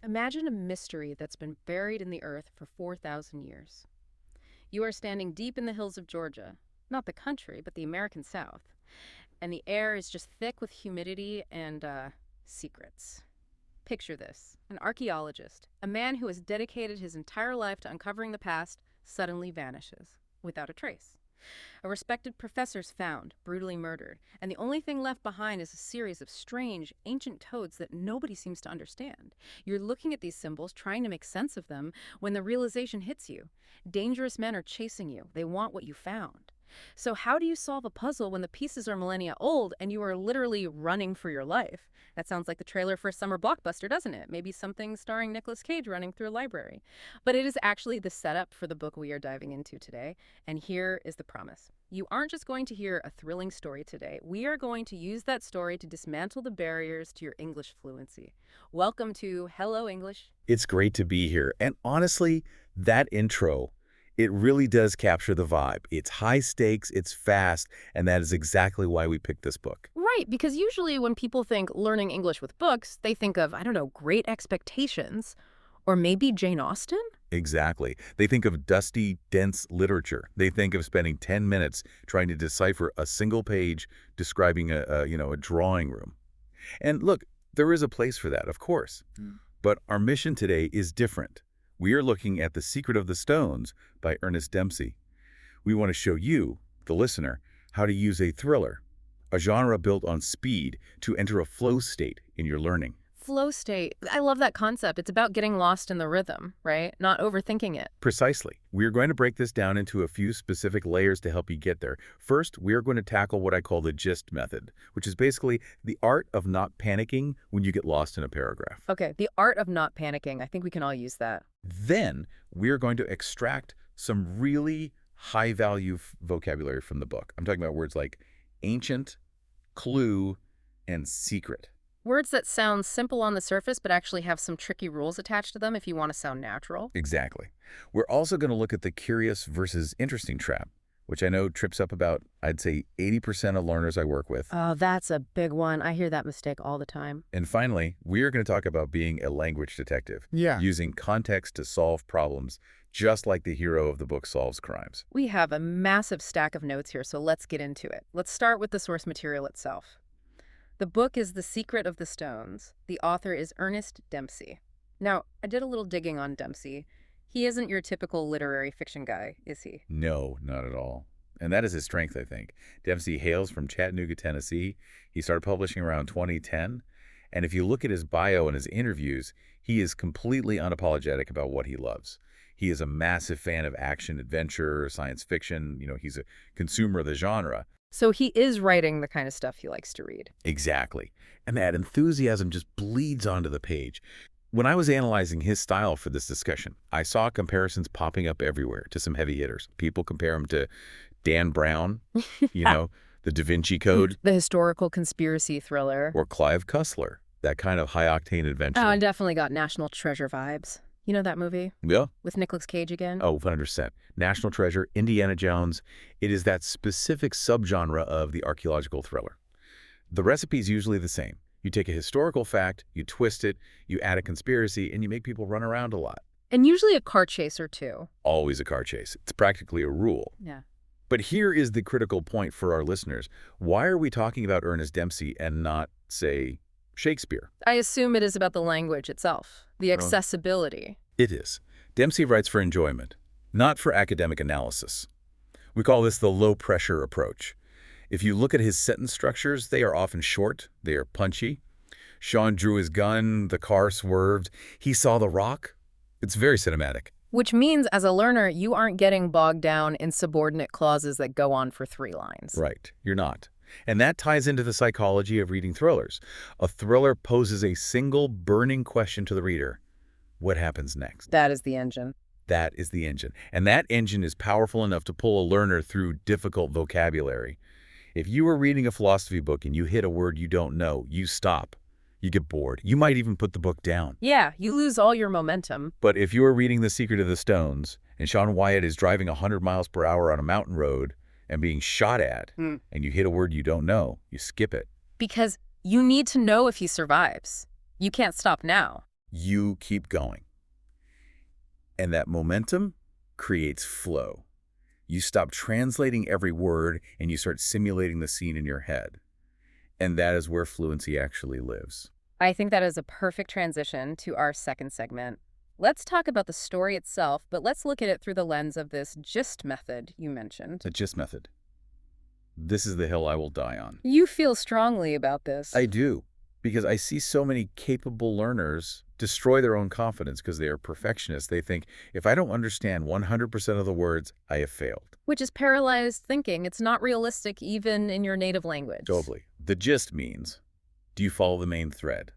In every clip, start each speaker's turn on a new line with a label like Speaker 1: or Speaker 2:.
Speaker 1: Imagine a mystery that's been buried in the earth for 4,000 years. You are standing deep in the hills of Georgia, not the country, but the American South, and the air is just thick with humidity and, secrets. Picture this: an archaeologist, a man who has dedicated his entire life to uncovering the past, suddenly vanishes, without a trace. A respected professor's found, brutally murdered, and the only thing left behind is a series of strange, ancient codes that nobody seems to understand. You're looking at these symbols, trying to make sense of them, when the realization hits you. Dangerous men are chasing you. They want what you found. So how do you solve a puzzle when the pieces are millennia old and you are literally running for your life? That sounds like the trailer for a summer blockbuster, doesn't it? Maybe something starring Nicolas Cage running through a library. But it is actually the setup for the book we are diving into today. And here is the promise. You aren't just going to hear a thrilling story today. We are going to use that story to dismantle the barriers to your English fluency. Welcome to Hello English.
Speaker 2: It's great to be here. And honestly, that intro, it really does capture the vibe. It's high stakes, it's fast, and that is exactly why we picked this book.
Speaker 1: Right, because usually when people think learning English with books, they think of, I don't know, Great Expectations, or maybe Jane Austen?
Speaker 2: Exactly. They think of dusty, dense literature. They think of spending 10 minutes trying to decipher a single page describing a drawing room. And look, there is a place for that, of course. But our mission today is different. We are looking at The Secret of the Stones by Ernest Dempsey. We want to show you, the listener, how to use a thriller, a genre built on speed, to enter a flow state in your learning.
Speaker 1: Flow state. I love that concept. It's about getting lost in the rhythm, right? Not overthinking it.
Speaker 2: Precisely. We're going to break this down into a few specific layers to help you get there. First, we're going to tackle what I call the gist method, which is basically the art of not panicking when you get lost in a paragraph.
Speaker 1: Okay, the art of not panicking. I think we can all use that.
Speaker 2: Then, we're going to extract some really high-value vocabulary from the book. I'm talking about words like ancient, clue, and secret.
Speaker 1: Words that sound simple on the surface but actually have some tricky rules attached to them if you want to sound natural.
Speaker 2: Exactly. We're also going to look at the curious versus interesting trap, which I know trips up about, I'd say, 80% of learners I work with.
Speaker 1: Oh, that's a big one. I hear that mistake all the time.
Speaker 2: And finally, we are going to talk about being a language detective, using context to solve problems, just like the hero of the book solves crimes.
Speaker 1: We have a massive stack of notes here, so let's get into it. Let's start with the source material itself. The book is The Secret of the Stones. The author is Ernest Dempsey. Now, I did a little digging on Dempsey. He isn't your typical literary fiction guy, is he?
Speaker 2: No, not at all. And that is his strength, I think. Dempsey hails from Chattanooga, Tennessee. He started publishing around 2010. And if you look at his bio and his interviews, he is completely unapologetic about what he loves. He is a massive fan of action, adventure, science fiction. He's a consumer of the genre.
Speaker 1: So he is writing the kind of stuff he likes to read.
Speaker 2: Exactly. And that enthusiasm just bleeds onto the page. When I was analyzing his style for this discussion, I saw comparisons popping up everywhere to some heavy hitters. People compare him to Dan Brown, the Da Vinci Code.
Speaker 1: The historical conspiracy thriller.
Speaker 2: Or Clive Cussler, that kind of high-octane adventure.
Speaker 1: Oh, I definitely got National Treasure vibes. You know that movie?
Speaker 2: Yeah.
Speaker 1: With Nicolas Cage again?
Speaker 2: Oh, 100%. National Treasure, Indiana Jones. It is that specific subgenre of the archaeological thriller. The recipe is usually the same. You take a historical fact, you twist it, you add a conspiracy, and you make people run around a lot.
Speaker 1: And usually a car chase or two.
Speaker 2: Always a car chase. It's practically a rule.
Speaker 1: Yeah.
Speaker 2: But here is the critical point for our listeners. Why are we talking about Ernest Dempsey and not, say, Shakespeare?
Speaker 1: I assume it is about the language itself, the accessibility.
Speaker 2: It is. Dempsey writes for enjoyment, not for academic analysis. We call this the low-pressure approach. If you look at his sentence structures, they are often short, they are punchy. Sean drew his gun, the car swerved, he saw the rock. It's very cinematic.
Speaker 1: Which means, as a learner, you aren't getting bogged down in subordinate clauses that go on for 3 lines.
Speaker 2: Right, you're not. And that ties into the psychology of reading thrillers. A thriller poses a single burning question to the reader. What happens next?
Speaker 1: That is the engine.
Speaker 2: That is the engine. And that engine is powerful enough to pull a learner through difficult vocabulary. If you were reading a philosophy book and you hit a word you don't know, you stop. You get bored. You might even put the book down.
Speaker 1: Yeah, you lose all your momentum.
Speaker 2: But if you are reading The Secret of the Stones and Sean Wyatt is driving 100 miles per hour on a mountain road and being shot at, and you hit a word you don't know, you skip it.
Speaker 1: Because you need to know if he survives. You can't stop now.
Speaker 2: You keep going. And that momentum creates flow. You stop translating every word and you start simulating the scene in your head. And that is where fluency actually lives.
Speaker 1: I think that is a perfect transition to our second segment. Let's talk about the story itself, but let's look at it through the lens of this GIST method you mentioned.
Speaker 2: The GIST method. This is the hill I will die on.
Speaker 1: You feel strongly about this.
Speaker 2: I do, because I see so many capable learners destroy their own confidence because they are perfectionists. They think, if I don't understand 100% of the words, I have failed.
Speaker 1: Which is paralyzed thinking. It's not realistic even in your native language.
Speaker 2: Totally. The gist means, do you follow the main thread?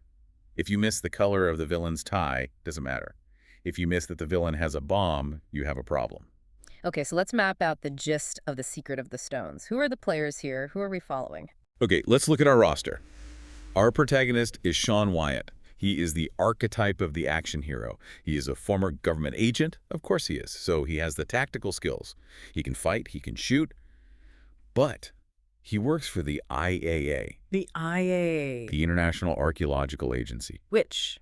Speaker 2: If you miss the color of the villain's tie, doesn't matter. If you miss that the villain has a bomb, you have a problem.
Speaker 1: Okay, so let's map out the gist of The Secret of the Stones. Who are the players here? Who are we following?
Speaker 2: Okay, let's look at our roster. Our protagonist is Sean Wyatt. He is the archetype of the action hero. He is a former government agent. Of course he is. So he has the tactical skills. He can fight, he can shoot. But he works for the IAA.
Speaker 1: The IA.
Speaker 2: The International Archaeological Agency.
Speaker 1: Which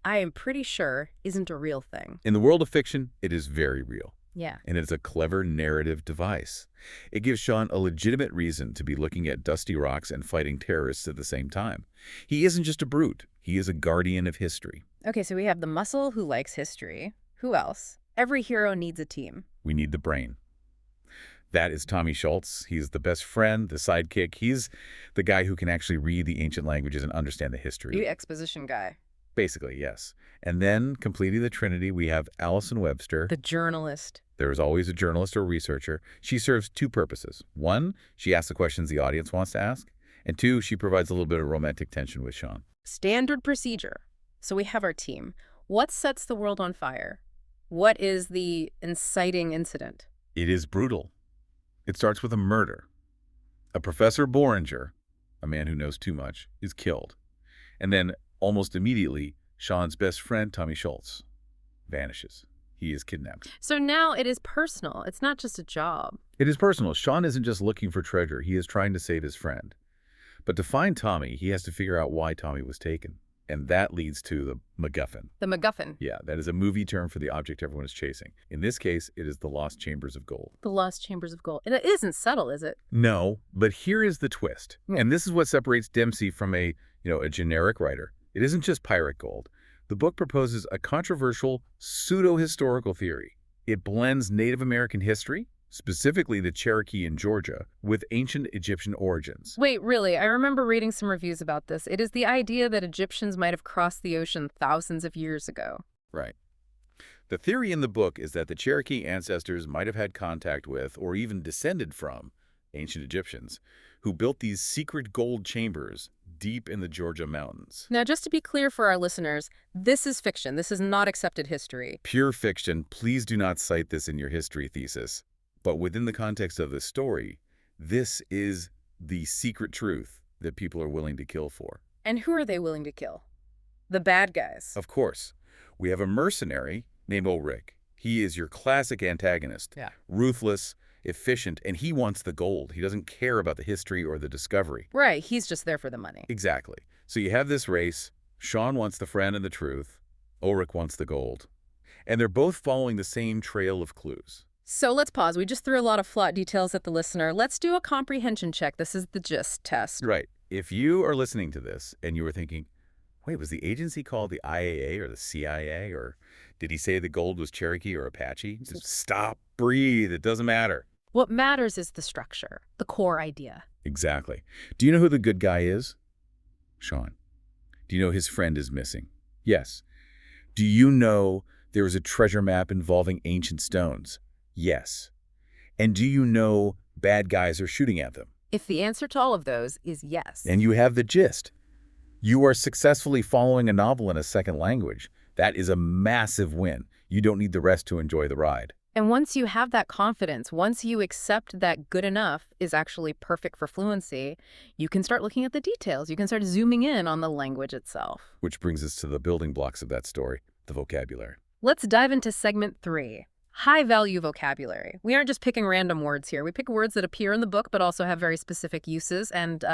Speaker 1: I am pretty sure isn't a real thing.
Speaker 2: In the world of fiction, it is very real.
Speaker 1: Yeah.
Speaker 2: And it's a clever narrative device. It gives Sean a legitimate reason to be looking at dusty rocks and fighting terrorists at the same time. He isn't just a brute. He is a guardian of history.
Speaker 1: Okay, so we have the muscle who likes history. Who else? Every hero needs a team.
Speaker 2: We need the brain. That is Tommy Schultz. He's the best friend, the sidekick. He's the guy who can actually read the ancient languages and understand the history.
Speaker 1: The exposition guy.
Speaker 2: Basically, yes. And then, completing the trinity, we have Allison Webster.
Speaker 1: The journalist.
Speaker 2: There is always a journalist or researcher. She serves two purposes. One, she asks the questions the audience wants to ask. And two, she provides a little bit of romantic tension with Sean.
Speaker 1: Standard procedure. So we have our team. What sets the world on fire? What is the inciting incident?
Speaker 2: It is brutal. It starts with a murder. A Professor Boringer, a man who knows too much, is killed. And then, almost immediately, Sean's best friend, Tommy Schultz, vanishes. He is kidnapped.
Speaker 1: So now it is personal. It's not just a job.
Speaker 2: It is personal. Sean isn't just looking for treasure. He is trying to save his friend. But to find Tommy, he has to figure out why Tommy was taken. And that leads to the MacGuffin.
Speaker 1: The MacGuffin.
Speaker 2: Yeah, that is a movie term for the object everyone is chasing. In this case, it is the Lost Chambers of Gold.
Speaker 1: The Lost Chambers of Gold. And it isn't subtle, is it?
Speaker 2: No, but here is the twist. And this is what separates Dempsey from a generic writer. It isn't just pirate gold. The book proposes a controversial pseudo-historical theory. It blends Native American history, specifically the Cherokee in Georgia, with ancient Egyptian origins.
Speaker 1: Wait, really? I remember reading some reviews about this. It is the idea that Egyptians might have crossed the ocean thousands of years ago.
Speaker 2: Right. The theory in the book is that the Cherokee ancestors might have had contact with, or even descended from, ancient Egyptians, who built these secret gold chambers deep in the Georgia mountains.
Speaker 1: Now, just to be clear for our listeners, this is fiction. This is not accepted history.
Speaker 2: Pure fiction. Please do not cite this in your history thesis. But within the context of the story, this is the secret truth that people are willing to kill for.
Speaker 1: And who are they willing to kill? The bad guys.
Speaker 2: Of course. We have a mercenary named Ulrich. He is your classic antagonist.
Speaker 1: Yeah.
Speaker 2: Ruthless, efficient, and he wants the gold. He doesn't care about the history or the discovery.
Speaker 1: Right, he's just there for the money.
Speaker 2: Exactly. So you have this race. Sean wants the friend and the truth. Ulrich wants the gold. And they're both following the same trail of clues.
Speaker 1: So let's pause. We just threw a lot of plot details at the listener. Let's do a comprehension check. This is the GIST test.
Speaker 2: Right. If you are listening to this and you were thinking, wait, was the agency called the IAA or the CIA? Or did he say the gold was Cherokee or Apache? Just stop, breathe. It doesn't matter.
Speaker 1: What matters is the structure, the core idea.
Speaker 2: Exactly. Do you know who the good guy is? Sean. Do you know his friend is missing? Yes. Do you know there is a treasure map involving ancient stones? Yes. And do you know bad guys are shooting at them?
Speaker 1: If the answer to all of those is yes.
Speaker 2: And you have the gist. You are successfully following a novel in a second language. That is a massive win. You don't need the rest to enjoy the ride.
Speaker 1: And once you have that confidence, once you accept that good enough is actually perfect for fluency, you can start looking at the details. You can start zooming in on the language itself.
Speaker 2: Which brings us to the building blocks of that story, the vocabulary.
Speaker 1: Let's dive into segment 3. High value vocabulary. We aren't just picking random words here. We pick words that appear in the book but also have very specific uses and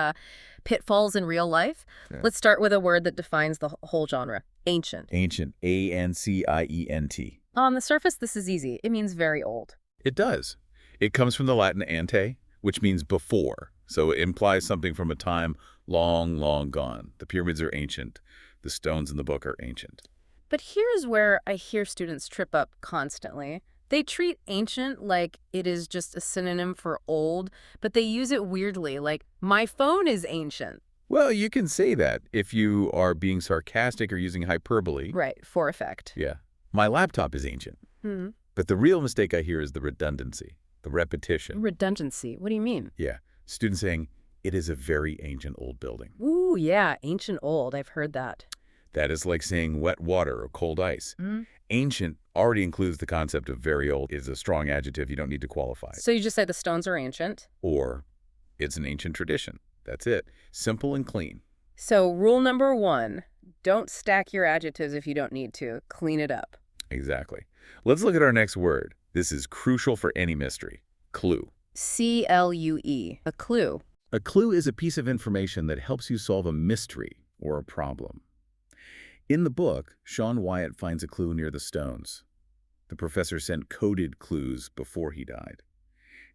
Speaker 1: pitfalls in real life.
Speaker 2: Yeah.
Speaker 1: Let's start with a word that defines the whole genre. Ancient.
Speaker 2: Ancient, A-N-C-I-E-N-T.
Speaker 1: On the surface, this is easy. It means very old.
Speaker 2: It does. It comes from the Latin ante, which means before. So it implies something from a time long, long gone. The pyramids are ancient. The stones in the book are ancient.
Speaker 1: But here's where I hear students trip up constantly. They treat ancient like it is just a synonym for old, but they use it weirdly, like, my phone is ancient.
Speaker 2: Well, you can say that if you are being sarcastic or using hyperbole.
Speaker 1: Right, for effect.
Speaker 2: Yeah. My laptop is ancient.
Speaker 1: Hmm.
Speaker 2: But the real mistake I hear is the redundancy, the repetition.
Speaker 1: Redundancy. What do you mean?
Speaker 2: Yeah. Students saying, it is a very ancient old building.
Speaker 1: Ooh, yeah, ancient old. I've heard that.
Speaker 2: That is like saying wet water or cold ice. Ancient already includes the concept of very old. Is a strong adjective. You don't need to qualify it.
Speaker 1: So you just say the stones are ancient?
Speaker 2: Or it's an ancient tradition. That's it. Simple and clean.
Speaker 1: So rule number 1, don't stack your adjectives if you don't need to. Clean it up.
Speaker 2: Exactly. Let's look at our next word. This is crucial for any mystery. Clue.
Speaker 1: C-L-U-E, a clue.
Speaker 2: A clue is a piece of information that helps you solve a mystery or a problem. In the book, Sean Wyatt finds a clue near the stones. The professor sent coded clues before he died.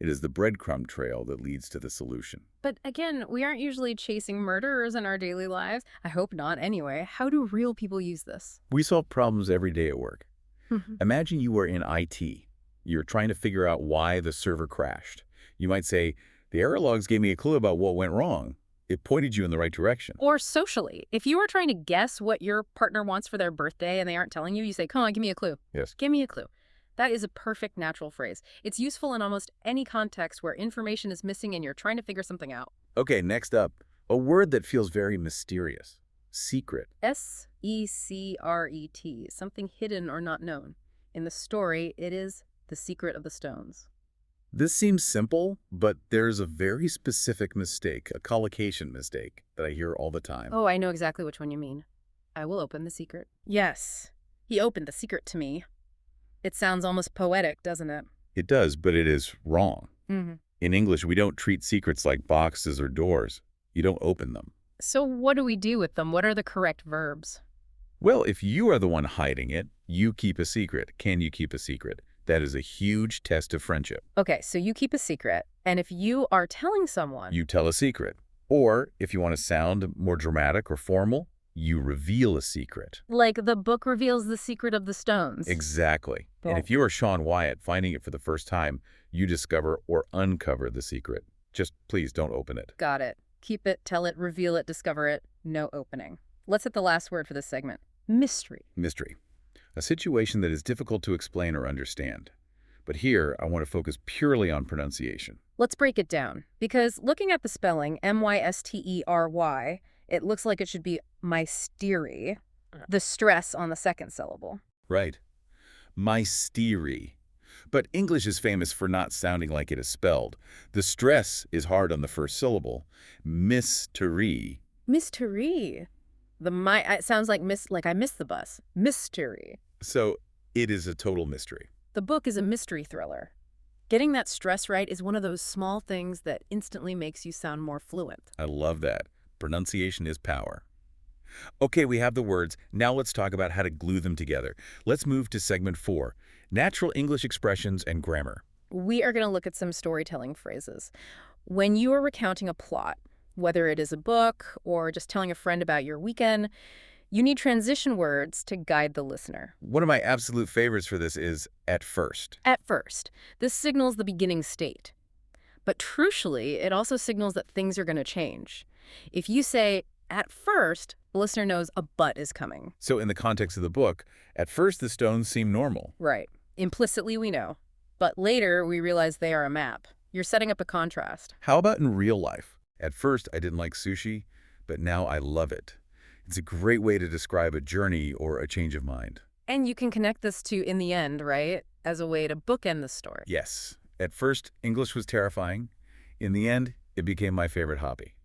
Speaker 2: It is the breadcrumb trail that leads to the solution.
Speaker 1: But again, we aren't usually chasing murderers in our daily lives. I hope not anyway. How do real people use this?
Speaker 2: We solve problems every day at work. Imagine you are in IT. You're trying to figure out why the server crashed. You might say, the error logs gave me a clue about what went wrong. It pointed you in the right direction.
Speaker 1: Or socially. If you are trying to guess what your partner wants for their birthday and they aren't telling you, you say, come on, give me a clue.
Speaker 2: Yes.
Speaker 1: Give me a clue. That is a perfect natural phrase. It's useful in almost any context where information is missing and you're trying to figure something out.
Speaker 2: Okay, next up, a word that feels very mysterious. Secret.
Speaker 1: S-E-C-R-E-T, something hidden or not known. In the story, it is the secret of the stones.
Speaker 2: This seems simple, but there's a very specific mistake, a collocation mistake, that I hear all the time.
Speaker 1: Oh, I know exactly which one you mean. I will open the secret. Yes, he opened the secret to me. It sounds almost poetic, doesn't it?
Speaker 2: It does, but it is wrong.
Speaker 1: Mm-hmm.
Speaker 2: In English, we don't treat secrets like boxes or doors. You don't open them.
Speaker 1: So what do we do with them? What are the correct verbs?
Speaker 2: Well, if you are the one hiding it, you keep a secret. Can you keep a secret? That is a huge test of friendship.
Speaker 1: Okay, so you keep a secret, and if you are telling someone...
Speaker 2: You tell a secret. Or, if you want to sound more dramatic or formal, you reveal a secret.
Speaker 1: Like the book reveals the secret of the stones.
Speaker 2: Exactly.
Speaker 1: Well,
Speaker 2: and if you are Sean Wyatt finding it for the first time, you discover or uncover the secret. Just please don't open it.
Speaker 1: got it. Keep it, tell it, reveal it, discover it. No opening. Let's hit the last word for this segment. Mystery.
Speaker 2: Mystery. A situation that is difficult to explain or understand. But here, I want to focus purely on pronunciation.
Speaker 1: Let's break it down. Because looking at the spelling, M-Y-S-T-E-R-Y, it looks like it should be mystery, the stress on the second syllable.
Speaker 2: Right. Mystery. But English is famous for not sounding like it is spelled. The stress is hard on the first syllable. Mystery.
Speaker 1: Mystery. It sounds like I missed the bus. Mystery.
Speaker 2: So it is a total mystery.
Speaker 1: The book is a mystery thriller. Getting that stress right is one of those small things that instantly makes you sound more fluent.
Speaker 2: I love that. Pronunciation is power. Okay, we have the words. Now let's talk about how to glue them together. Let's move to segment 4, natural English expressions and grammar.
Speaker 1: We are going to look at some storytelling phrases. When you are recounting a plot, whether it is a book or just telling a friend about your weekend, you need transition words to guide the listener.
Speaker 2: One of my absolute favorites for this is at first.
Speaker 1: At first, this signals the beginning state. But crucially, it also signals that things are going to change. If you say, at first, the listener knows a but is coming.
Speaker 2: So in the context of the book, at first the stones seem normal.
Speaker 1: Right. Implicitly, we know. But later, we realize they are a map. You're setting up a contrast.
Speaker 2: How about in real life? At first, I didn't like sushi, but now I love it. It's a great way to describe a journey or a change of mind.
Speaker 1: And you can connect this to in the end, right? As a way to bookend the story.
Speaker 2: Yes. At first, English was terrifying. In the end, it became my favorite hobby.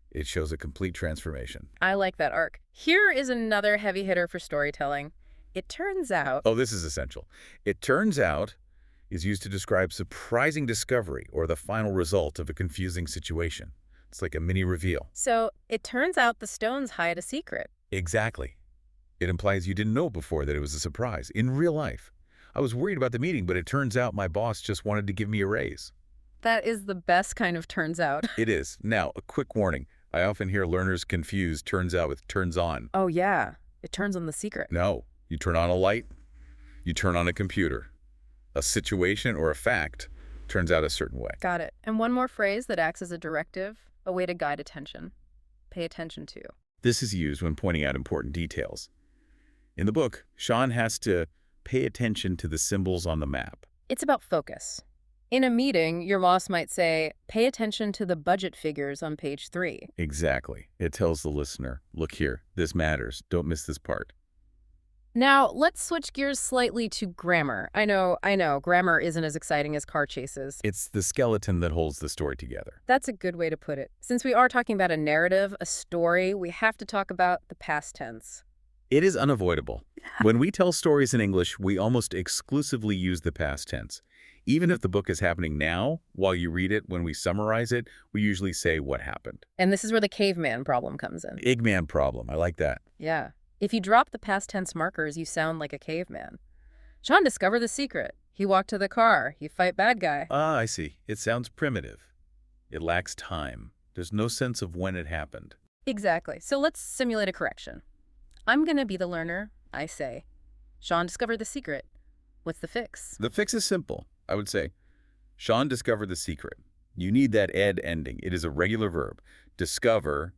Speaker 2: It shows a complete transformation.
Speaker 1: I like that arc. Here is another heavy hitter for storytelling. It turns out.
Speaker 2: Oh, this is essential. It turns out is used to describe surprising discovery or the final result of a confusing situation. It's like a mini reveal.
Speaker 1: So it turns out the stones hide a secret.
Speaker 2: Exactly. It implies you didn't know before that it was a surprise in real life. I was worried about the meeting, but it turns out my boss just wanted to give me a raise.
Speaker 1: That is the best kind of turns out.
Speaker 2: It is. Now, a quick warning. I often hear learners confuse turns out with turns on.
Speaker 1: Oh, yeah. It turns on the secret.
Speaker 2: No. You turn on a light, you turn on a computer. A situation or a fact turns out a certain way.
Speaker 1: Got it. And one more phrase that acts as a directive, a way to guide attention. Pay attention to.
Speaker 2: This is used when pointing out important details. In the book, Sean has to pay attention to the symbols on the map.
Speaker 1: It's about focus. In a meeting, your boss might say, pay attention to the budget figures on page 3.
Speaker 2: Exactly. It tells the listener, look here, this matters. Don't miss this part.
Speaker 1: Now, let's switch gears slightly to grammar. I know, grammar isn't as exciting as car chases.
Speaker 2: It's the skeleton that holds the story together.
Speaker 1: That's a good way to put it. Since we are talking about a narrative, a story, we have to talk about the past tense.
Speaker 2: It is unavoidable. When we tell stories in English, we almost exclusively use the past tense. Even if the book is happening now, while you read it, when we summarize it, we usually say what happened.
Speaker 1: And this is where the caveman problem comes in.
Speaker 2: Eggman problem. I like that.
Speaker 1: Yeah. If you drop the past tense markers, you sound like a caveman. Sean discovered the secret. He walked to the car. He fight bad guy.
Speaker 2: Ah, I see. It sounds primitive. It lacks time. There's no sense of when it happened.
Speaker 1: Exactly. So let's simulate a correction. I'm going to be the learner. I say, Sean discovered the secret. What's the fix?
Speaker 2: The fix is simple. I would say, Sean discovered the secret. You need that ed ending. It is a regular verb. Discover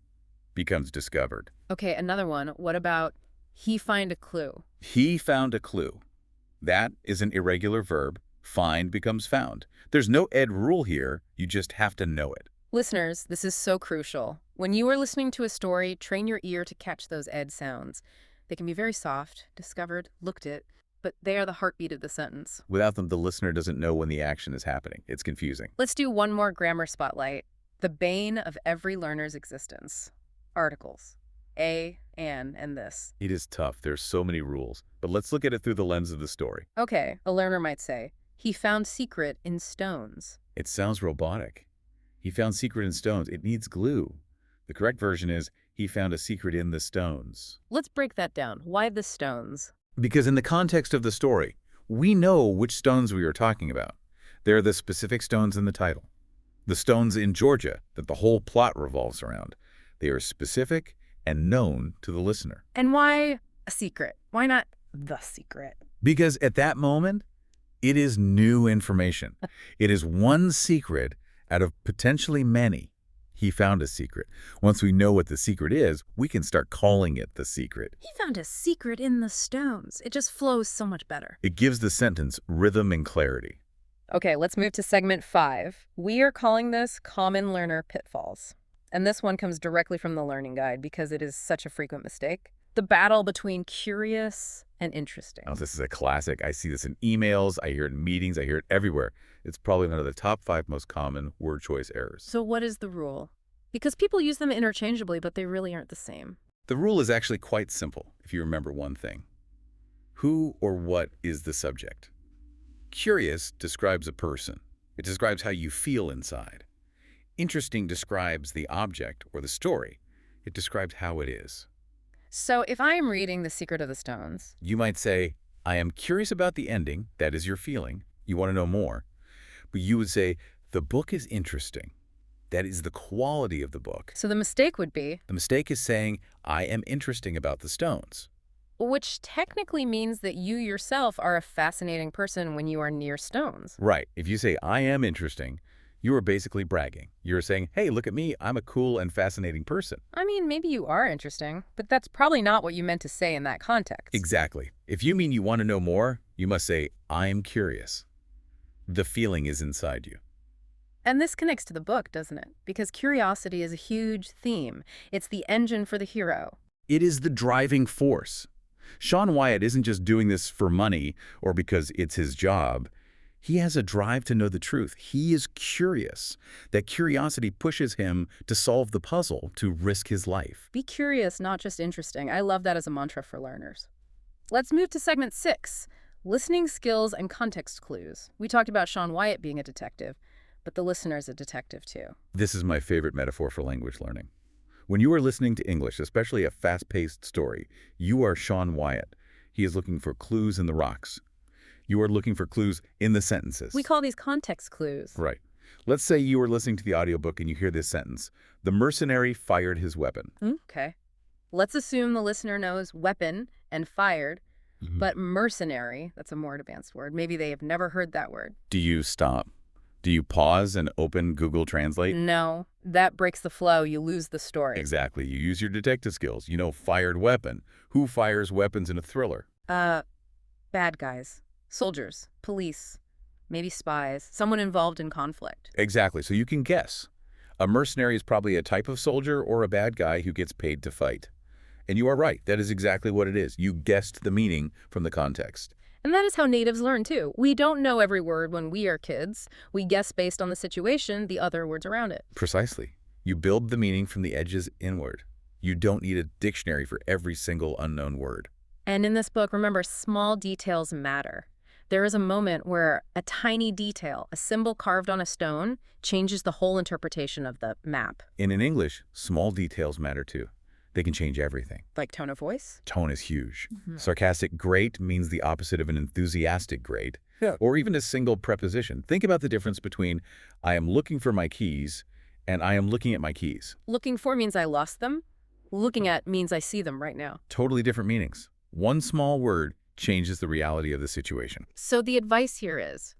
Speaker 2: becomes discovered.
Speaker 1: Okay, another one. What about he find a clue?
Speaker 2: He found a clue. That is an irregular verb. Find becomes found. There's no ed rule here. You just have to know it.
Speaker 1: Listeners, this is so crucial. When you are listening to a story, train your ear to catch those ed sounds. They can be very soft, discovered, looked at, but they are the heartbeat of the sentence.
Speaker 2: Without them, the listener doesn't know when the action is happening. It's confusing.
Speaker 1: Let's do one more grammar spotlight. The bane of every learner's existence. Articles. A, an, and this.
Speaker 2: It is tough. There's so many rules. But let's look at it through the lens of the story.
Speaker 1: Okay, a learner might say, he found secret in stones.
Speaker 2: It sounds robotic. He found secret in stones. It needs glue. The correct version is, he found a secret in the stones.
Speaker 1: Let's break that down. Why the stones?
Speaker 2: Because in the context of the story, we know which stones we are talking about. They're the specific stones in the title. The stones in Georgia that the whole plot revolves around. They are specific and known to the listener.
Speaker 1: And why a secret? Why not the secret?
Speaker 2: Because at that moment, it is new information. It is one secret out of potentially many. He found a secret. Once we know what the secret is, we can start calling it the secret.
Speaker 1: He found a secret in the stones. It just flows so much better.
Speaker 2: It gives the sentence rhythm and clarity.
Speaker 1: Okay, let's move to segment 5. We are calling this Common Learner Pitfalls. And this one comes directly from the learning guide because it is such a frequent mistake. The battle between curious and interesting.
Speaker 2: Oh, this is a classic. I see this in emails. I hear it in meetings. I hear it everywhere. It's probably one of the top 5 most common word choice errors.
Speaker 1: So what is the rule? Because people use them interchangeably, but they really aren't the same.
Speaker 2: The rule is actually quite simple, if you remember one thing. Who or what is the subject? Curious describes a person. It describes how you feel inside. Interesting describes the object or the story. It describes how it is.
Speaker 1: So if I am reading The Secret of the Stones,
Speaker 2: You might say, I am curious about the ending. That is your feeling. You want to know more. But you would say, the book is interesting. That is the quality of the book.
Speaker 1: so the mistake would be,
Speaker 2: The mistake is saying, I am interesting about the stones.
Speaker 1: which technically means that you yourself are a fascinating person when you are near stones.
Speaker 2: Right. If you say, I am interesting, you are basically bragging. You're saying, hey, look at me. I'm a cool and fascinating person.
Speaker 1: I mean, maybe you are interesting, but that's probably not what you meant to say in that context.
Speaker 2: Exactly. If you mean you want to know more, you must say, I am curious. The feeling is inside you.
Speaker 1: And this connects to the book, doesn't it? Because curiosity is a huge theme. It's the engine for the hero.
Speaker 2: It is the driving force. Sean Wyatt isn't just doing this for money or because it's his job. He has a drive to know the truth. He is curious. That curiosity pushes him to solve the puzzle, to risk his life.
Speaker 1: Be curious, not just interesting. I love that as a mantra for learners. Let's move to segment 6, listening skills and context clues. We talked about Sean Wyatt being a detective, but the listener's a detective too.
Speaker 2: This is my favorite metaphor for language learning. When you are listening to English, especially a fast-paced story, you are Sean Wyatt. He is looking for clues in the rocks. You are looking for clues in the sentences.
Speaker 1: We call these context clues.
Speaker 2: Right. Let's say you were listening to the audiobook and you hear this sentence. The mercenary fired his weapon.
Speaker 1: Okay. Let's assume the listener knows weapon and fired, but mercenary, that's a more advanced word. Maybe they have never heard that word.
Speaker 2: Do you stop? Do you pause and open Google Translate?
Speaker 1: No, that breaks the flow. You lose the story.
Speaker 2: Exactly. You use your detective skills. You know, fired weapon. Who fires weapons in a thriller?
Speaker 1: Bad guys, soldiers, police, maybe spies, someone involved in conflict.
Speaker 2: Exactly. So you can guess. A mercenary is probably a type of soldier or a bad guy who gets paid to fight. And you are right. That is exactly what it is. You guessed the meaning from the context.
Speaker 1: And that is how natives learn, too. We don't know every word when we are kids. We guess based on the situation, the other words around it.
Speaker 2: Precisely. You build the meaning from the edges inward. You don't need a dictionary for every single unknown word.
Speaker 1: And in this book, remember, small details matter. There is a moment where a tiny detail, a symbol carved on a stone, changes the whole interpretation of the map.
Speaker 2: And in English, small details matter too. They can change everything.
Speaker 1: Like tone of voice?
Speaker 2: Tone is huge. Sarcastic great means the opposite of an enthusiastic great, or even a single preposition. Think about the difference between I am looking for my keys and I am looking at my keys.
Speaker 1: Looking for means I lost them. Looking at means I see them right now.
Speaker 2: Totally different meanings. One small word changes the reality of the situation.
Speaker 1: So the advice here is,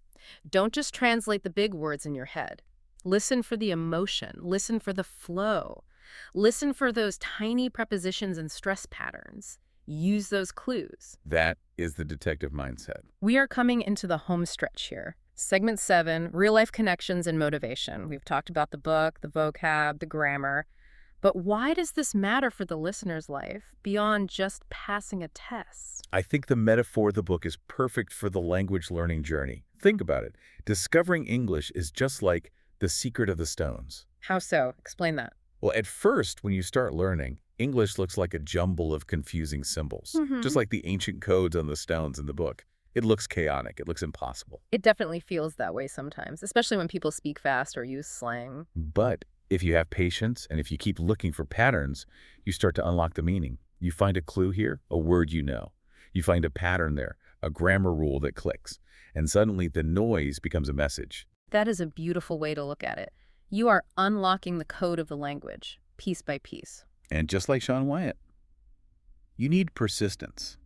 Speaker 1: don't just translate the big words in your head. Listen for the emotion. Listen for the flow. Listen for those tiny prepositions and stress patterns. Use those clues.
Speaker 2: That is the detective mindset.
Speaker 1: We are coming into the home stretch here. Segment 7, real-life connections and motivation. We've talked about the book, the vocab, the grammar. But why does this matter for the listener's life beyond just passing a test?
Speaker 2: I think the metaphor of the book is perfect for the language learning journey. Think about it. Discovering English is just like the secret of the stones.
Speaker 1: How so? Explain that.
Speaker 2: Well, at first, when you start learning, English looks like a jumble of confusing symbols, just like the ancient codes on the stones in the book. It looks chaotic. It looks impossible.
Speaker 1: It definitely feels that way sometimes, especially when people speak fast or use slang.
Speaker 2: But if you have patience and if you keep looking for patterns, you start to unlock the meaning. You find a clue here, a word you know. You find a pattern there, a grammar rule that clicks. And suddenly the noise becomes a message.
Speaker 1: That is a beautiful way to look at it. You are unlocking the code of the language, piece by piece.
Speaker 2: And just like Sean Wyatt, you need persistence.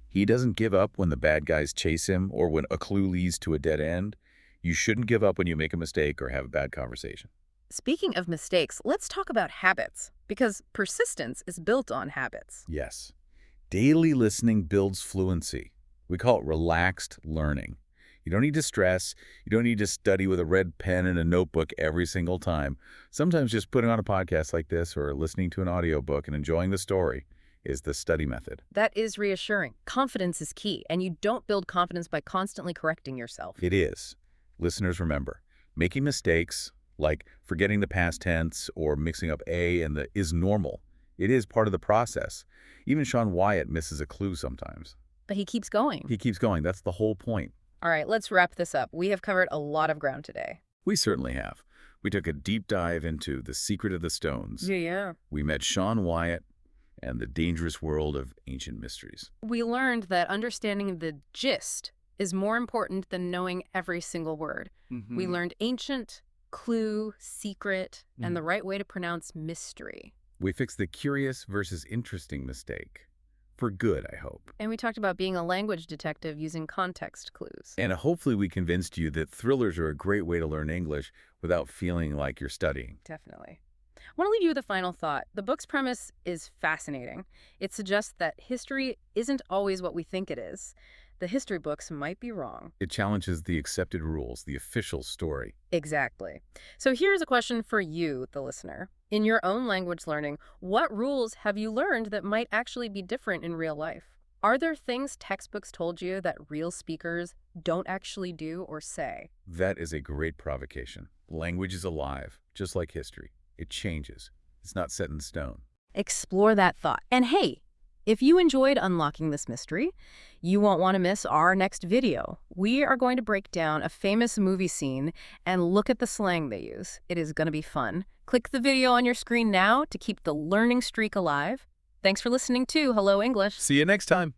Speaker 2: He doesn't give up when the bad guys chase him or when a clue leads to a dead end. You shouldn't give up when you make a mistake or have a bad conversation.
Speaker 1: Speaking of mistakes, let's talk about habits, because persistence is built on habits.
Speaker 2: Yes. Daily listening builds fluency. We call it relaxed learning. You don't need to stress. You don't need to study with a red pen and a notebook every single time. Sometimes just putting on a podcast like this or listening to an audiobook and enjoying the story is the study method.
Speaker 1: That is reassuring. Confidence is key, and you don't build confidence by constantly correcting yourself.
Speaker 2: It is. Listeners, remember, making mistakes, like forgetting the past tense or mixing up a and the is normal. It is part of the process. Even Sean Wyatt misses a clue sometimes.
Speaker 1: But he keeps going.
Speaker 2: He keeps going. That's the whole point.
Speaker 1: All right, let's wrap this up. We have covered a lot of ground today.
Speaker 2: We certainly have. We took a deep dive into the secret of the stones.
Speaker 1: Yeah.
Speaker 2: We met Sean Wyatt and the dangerous world of ancient mysteries.
Speaker 1: We learned that understanding the gist is more important than knowing every single word. We learned ancient, clue, secret, and the right way to pronounce mystery.
Speaker 2: We fixed the curious versus interesting mistake. For good, I hope.
Speaker 1: And we talked about being a language detective using context clues.
Speaker 2: And hopefully we convinced you that thrillers are a great way to learn English without feeling like you're studying.
Speaker 1: Definitely. I want to leave you with a final thought. The book's premise is fascinating. It suggests that history isn't always what we think it is. The history books might be wrong.
Speaker 2: It challenges the accepted rules, the official story.
Speaker 1: Exactly. So here's a question for you, the listener. In your own language learning, what rules have you learned that might actually be different in real life? Are there things textbooks told you that real speakers don't actually do or say?
Speaker 2: That is a great provocation. Language is alive, just like history. It changes. It's not set in stone.
Speaker 1: Explore that thought. And hey, If you enjoyed unlocking this mystery, you won't want to miss our next video. We are going to break down a famous movie scene and look at the slang they use. It is going to be fun. Click the video on your screen now to keep the learning streak alive. Thanks for listening to Hello English.
Speaker 2: See you next time.